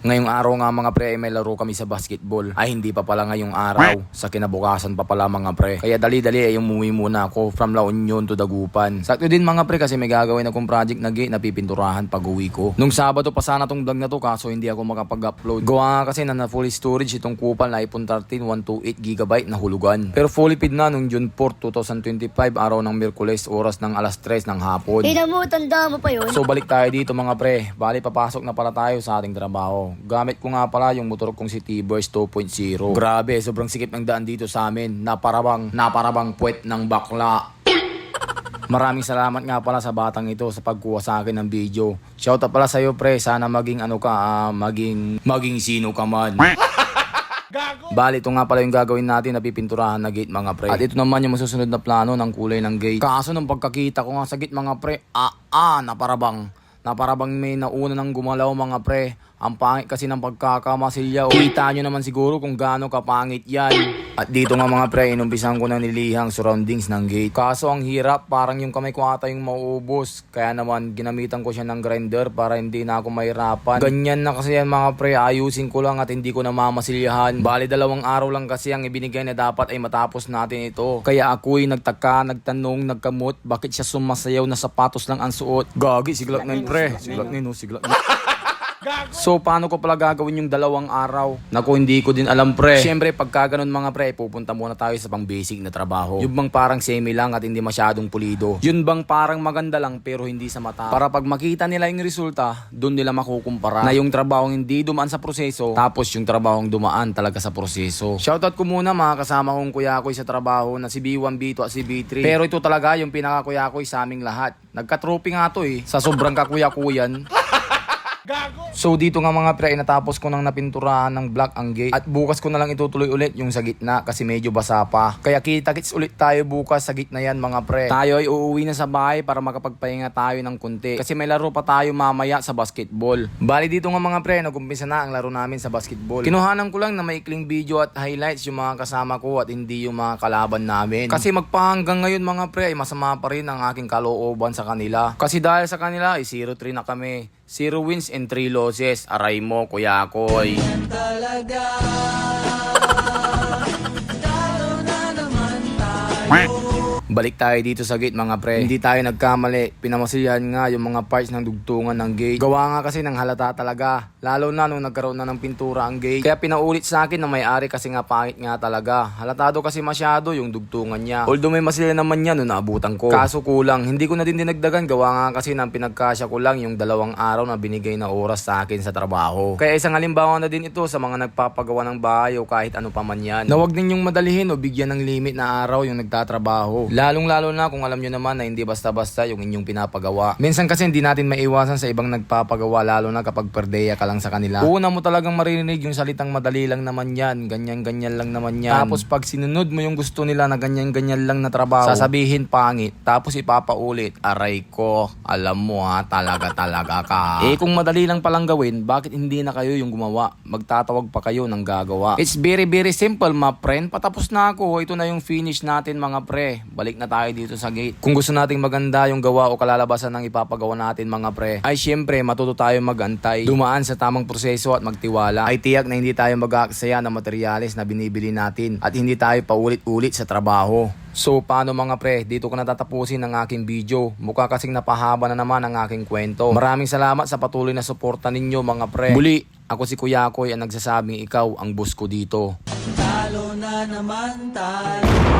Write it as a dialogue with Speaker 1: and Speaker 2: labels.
Speaker 1: Ngayong araw nga mga pre ay may laro kami sa basketball. Ay hindi pa pala ngayong araw, sa kinabukasan pa pala mga pre. Kaya dali-dali ay umuwi muna ako from La Union to Dagupan. Sakto din mga pre kasi may gagawin akong project na gate na pipinturahan pag uwi ko. Nung Sabado pa sana tong vlog na to kaso hindi ako makapag-upload. Gawa nga kasi na full storage itong kupal na iPhone 13 128GB na hulugan. Pero fully paid na nung June 4, 2025 araw ng Miyerkules oras ng alas 3 ng hapon.
Speaker 2: Ina mo, tanda mo pa yun.
Speaker 1: So balik tayo dito mga pre. Bali papasok na pala tayo sa ating trabaho. Gamit ko nga pala yung motor kong si T-Burst 2.0. Grabe, sobrang sikip ng daan dito sa amin. Naparabang puwet ng bakla. Maraming salamat nga pala sa batang ito sa pagkuha sa akin ng video. Shoutout pala sa iyo pre, sana maging maging sino ka man. Bali, ito nga pala yung gagawin natin na pipinturahan na gate mga pre. At ito naman yung masusunod na plano ng kulay ng gate. Kaso nung pagkakita ko nga sa gate mga pre, naparabang may nauna ng gumalaw mga pre. Ang pangit kasi ng pagkakamasilya. Kita nyo naman siguro kung gaano kapangit yan. At dito nga mga pre, inumpisan ko na nilihang surroundings ng gate. Kaso ang hirap, parang yung kamay ko ata yung mauubos. Kaya naman ginamitan ko siya ng grinder para hindi na ako mahirapan. Ganyan na kasi yan mga pre, ayusin ko lang at hindi ko na mamasilyahan. Bali 2 araw lang kasi ang ibinigay na dapat ay matapos natin ito. Kaya ako'y nagtaka, nagtanong, nagkamot, bakit siya sumasayaw na sapatos lang ang suot. Gagi, siglak na yun pre. Siglak na yun. So paano ko pala gagawin yung 2 araw? Naku, hindi ko din alam pre. Siyempre pagka ganun mga pre, pupunta muna tayo sa pang basic na trabaho. Yung bang parang semi lang at hindi masyadong pulido. Yun bang parang maganda lang pero hindi sa mata. Para pag makita nila yung resulta, doon nila makukumpara na yung trabahong hindi dumaan sa proseso, tapos yung trabahong dumaan talaga sa proseso. Shoutout ko muna mga kasama kong kuyakoy sa trabaho na si B1, B2 at si B3. Pero ito talaga yung pinaka-kuyakoy sa aming lahat. Nagka-trophy nga to eh, sa sobrang kakuyakuyan. So dito nga mga pre, natapos ko nang napinturahan ng black ang gate. At bukas ko na lang itutuloy ulit yung sa gitna kasi medyo basa pa. Kaya kita-kits ulit tayo bukas sa gitna yan mga pre. Tayo ay uuwi na sa bahay para makapagpahinga tayo ng kunti. Kasi may laro pa tayo mamaya sa basketball. Bali dito nga mga pre, nag-umpisa na ang laro namin sa basketball. Kinuhanan ko lang na maikling video at highlights yung mga kasama ko at hindi yung mga kalaban namin. Kasi magpahanggang ngayon mga pre ay masama pa rin ang aking kalooban sa kanila. Kasi dahil sa kanila ay 0-3 na kami. 0 wins and 3 losses. Aray mo, kuyakoy. Balik tayo dito sa gate mga pre. Hindi tayo nagkamali. Pinamasilyahan nga yung mga parts ng dugtungan ng gate. Gawa nga kasi ng halata talaga. Lalo na nung nagkaroon na ng pintura ang gate. Kaya pinaulit sa akin na may-ari kasi nga pangit nga talaga. Halatado kasi masyado yung dugtungan niya. Although may masilya naman yan nung naabutan ko. Kaso kulang. Hindi ko na din dinagdagan. Gawa nga kasi nang pinagkasya ko lang yung 2 araw na binigay na oras sa akin sa trabaho. Kaya isang halimbawa na din ito sa mga nagpapagawa ng bahay o kahit ano pa man yan. Na huwag ninyong madalihin o bigyan ng limit na araw yung nagtatrabaho. Lalong-lalo na kung alam nyo naman na hindi basta-basta yung inyong pinapagawa. Minsan kasi hindi natin maiwasan sa ibang nagpapagawa lalo na kapag perdeya ka lang sa kanila. Una mo talagang maririnig yung salitang madali lang naman yan, ganyan-ganyan lang naman yan. Tapos pag sinunod mo yung gusto nila na ganyan-ganyan lang na trabaho, sasabihin pangit, tapos ipapaulit, aray ko, alam mo ha, talaga ka. Kung madali lang palang gawin, bakit hindi na kayo yung gumawa? Magtatawag pa kayo ng gagawa. It's very simple my friend, patapos na ako, ito na yung finish natin mga pre. Balik na tayo dito sa gate. Kung gusto nating maganda yung gawa o kalalabasan ng ipapagawa natin mga pre, ay syempre matuto tayo magantay, dumaan sa tamang proseso at magtiwala. Ay tiyak na hindi tayo mag-aaksaya ng materyales na binibili natin at hindi tayo paulit-ulit sa trabaho. So paano mga pre, dito ko natatapusin ang aking video. Mukha kasing napahaba na naman ang aking kwento. Maraming salamat sa patuloy na suporta ninyo mga pre. Muli, ako si Kuyakoy ang nagsasabing ikaw ang boss ko dito.
Speaker 3: Talo na naman tayo.